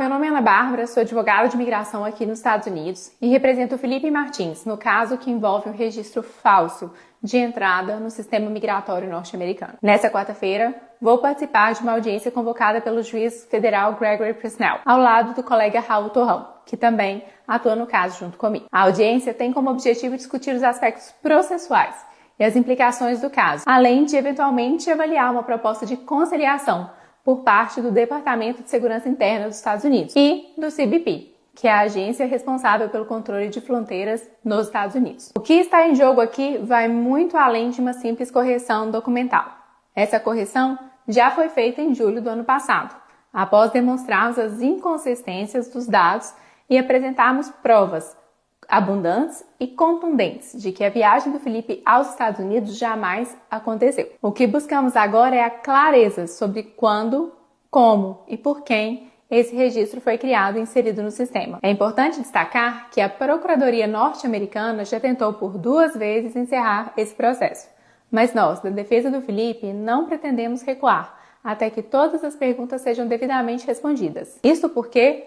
meu nome é Ana Bárbara, sou advogada de imigração aqui nos Estados Unidos e represento o Felipe Martins no caso que envolve um registro falso de entrada no sistema migratório norte-americano. Nessa quarta-feira, vou participar de uma audiência convocada pelo juiz federal Gregory Presnell, ao lado do colega Raul Torrão, que também atua no caso junto comigo. A audiência tem como objetivo discutir os aspectos processuais e as implicações do caso, além de eventualmente avaliar uma proposta de conciliação por parte do Departamento de Segurança Interna dos Estados Unidos e do CBP, que é a agência responsável pelo controle de fronteiras nos Estados Unidos. O que está em jogo aqui vai muito além de uma simples correção documental. Essa correção já foi feita em julho do ano passado, após demonstrarmos as inconsistências dos dados e apresentarmos provas abundantes e contundentes de que a viagem do Felipe aos Estados Unidos jamais aconteceu. O que buscamos agora é a clareza sobre quando, como e por quem esse registro foi criado e inserido no sistema. É importante destacar que a Procuradoria norte-americana já tentou por 2 vezes encerrar esse processo, mas nós, da defesa do Felipe, não pretendemos recuar até que todas as perguntas sejam devidamente respondidas. Isso porque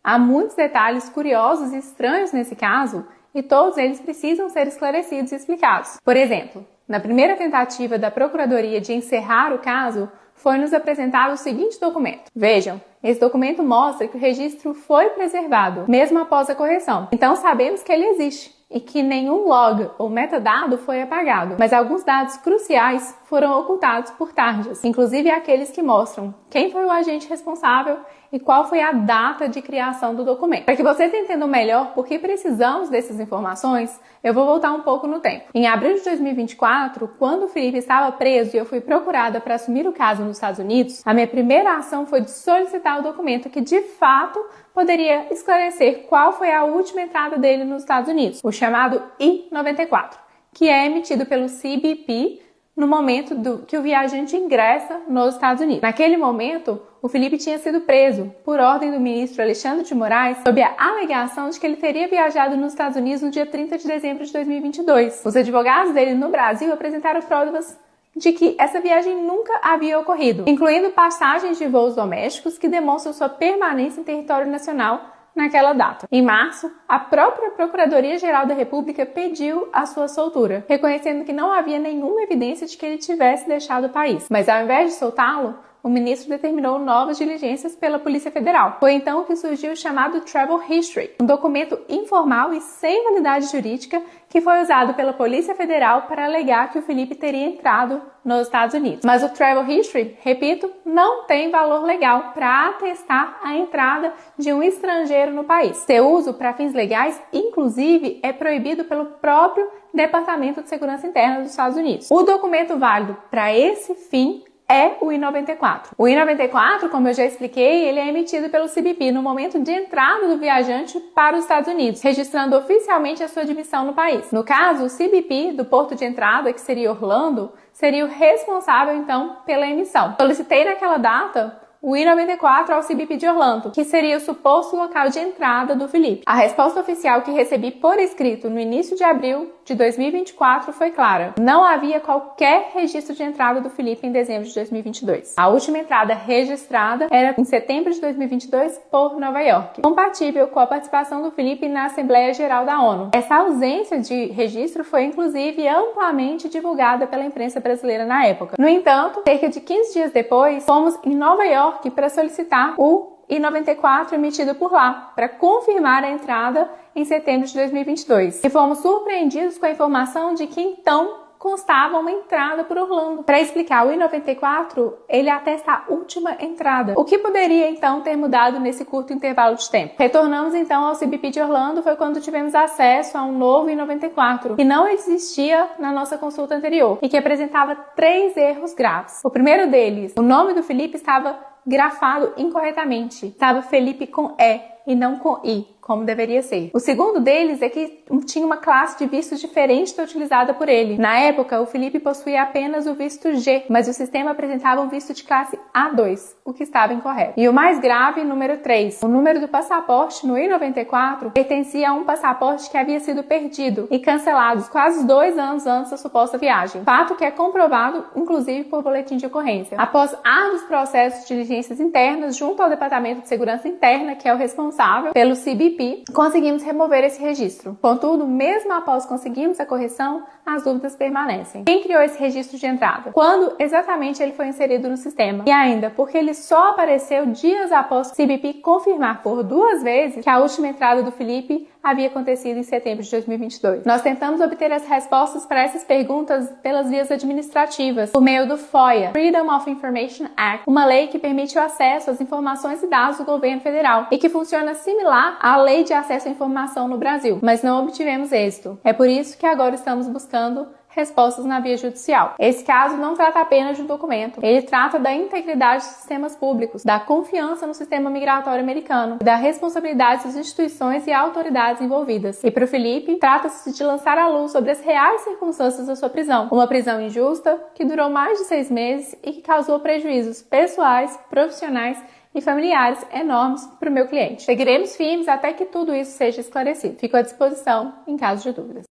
há muitos detalhes curiosos e estranhos nesse caso e todos eles precisam ser esclarecidos e explicados. Por exemplo, na primeira tentativa da Procuradoria de encerrar o caso, foi-nos apresentado o seguinte documento. Vejam, esse documento mostra que o registro foi preservado, mesmo após a correção. Então sabemos que ele existe e que nenhum log ou metadado foi apagado, mas alguns dados cruciais foram ocultados por tarjas, inclusive aqueles que mostram quem foi o agente responsável e qual foi a data de criação do documento. Para que vocês entendam melhor por que precisamos dessas informações, eu vou voltar um pouco no tempo. Em abril de 2024, quando o Felipe estava preso e eu fui procurada para assumir o caso nos Estados Unidos, a minha primeira ação foi de solicitar o documento que de fato poderia esclarecer qual foi a última entrada dele nos Estados Unidos, o chamado I-94, que é emitido pelo CBP no momento que o viajante ingressa nos Estados Unidos. Naquele momento, o Felipe tinha sido preso por ordem do ministro Alexandre de Moraes sob a alegação de que ele teria viajado nos Estados Unidos no dia 30 de dezembro de 2022. Os advogados dele no Brasil apresentaram provas de que essa viagem nunca havia ocorrido, incluindo passagens de voos domésticos que demonstram sua permanência em território nacional naquela data. Em março, a própria Procuradoria-Geral da República pediu a sua soltura, reconhecendo que não havia nenhuma evidência de que ele tivesse deixado o país. Mas ao invés de soltá-lo, o ministro determinou novas diligências pela Polícia Federal. Foi então que surgiu o chamado Travel History, um documento informal e sem validade jurídica que foi usado pela Polícia Federal para alegar que o Felipe teria entrado nos Estados Unidos. Mas o Travel History, repito, não tem valor legal para atestar a entrada de um estrangeiro no país. Seu uso para fins legais, inclusive, é proibido pelo próprio Departamento de Segurança Interna dos Estados Unidos. O documento válido para esse fim é o I-94. O I-94, como eu já expliquei, ele é emitido pelo CBP no momento de entrada do viajante para os Estados Unidos, registrando oficialmente a sua admissão no país. No caso, o CBP do porto de entrada, que seria Orlando, seria o responsável, então, pela emissão. Solicitei naquela data o I-94 ao CBP de Orlando, que seria o suposto local de entrada do Felipe. A resposta oficial que recebi por escrito no início de abril de 2024 foi clara. Não havia qualquer registro de entrada do Felipe em dezembro de 2022. A última entrada registrada era em setembro de 2022 por Nova York, compatível com a participação do Felipe na Assembleia Geral da ONU. Essa ausência de registro foi inclusive amplamente divulgada pela imprensa brasileira na época. No entanto, cerca de 15 dias depois, fomos em Nova York para solicitar o I-94 emitido por lá, para confirmar a entrada em setembro de 2022. E fomos surpreendidos com a informação de que então constava uma entrada por Orlando. Para explicar, o I-94, ele atesta a última entrada. O que poderia então ter mudado nesse curto intervalo de tempo? Retornamos então ao CBP de Orlando, foi quando tivemos acesso a um novo I-94, que não existia na nossa consulta anterior e que apresentava 3 erros graves. O primeiro deles, o nome do Felipe estava grafado incorretamente. Estava Felipe com E e não com I, como deveria ser. O segundo deles é que tinha uma classe de vistos diferente da utilizada por ele. Na época, o Felipe possuía apenas o visto G, mas o sistema apresentava um visto de classe A2, o que estava incorreto. E o mais grave, número 3. O número do passaporte no I-94 pertencia a um passaporte que havia sido perdido e cancelado quase 2 anos antes da suposta viagem. Fato que é comprovado, inclusive, por boletim de ocorrência. Após árduos processos de diligências internas junto ao Departamento de Segurança Interna, que é o responsável pelo CBP, conseguimos remover esse registro. Contudo, mesmo após conseguirmos a correção, as dúvidas permanecem. Quem criou esse registro de entrada? Quando exatamente ele foi inserido no sistema? E ainda, porque ele só apareceu dias após o CBP confirmar por 2 vezes que a última entrada do Felipe havia acontecido em setembro de 2022. Nós tentamos obter as respostas para essas perguntas pelas vias administrativas, por meio do FOIA, Freedom of Information Act, uma lei que permite o acesso às informações e dados do governo federal e que funciona similar à Lei de Acesso à Informação no Brasil, mas não obtivemos êxito. É por isso que agora estamos buscando respostas na via judicial. Esse caso não trata apenas de um documento, ele trata da integridade dos sistemas públicos, da confiança no sistema migratório americano, da responsabilidade das instituições e autoridades envolvidas. E para o Felipe, trata-se de lançar a luz sobre as reais circunstâncias da sua prisão. Uma prisão injusta que durou mais de 6 meses e que causou prejuízos pessoais, profissionais e familiares enormes para o meu cliente. Seguiremos firmes até que tudo isso seja esclarecido. Fico à disposição em caso de dúvidas.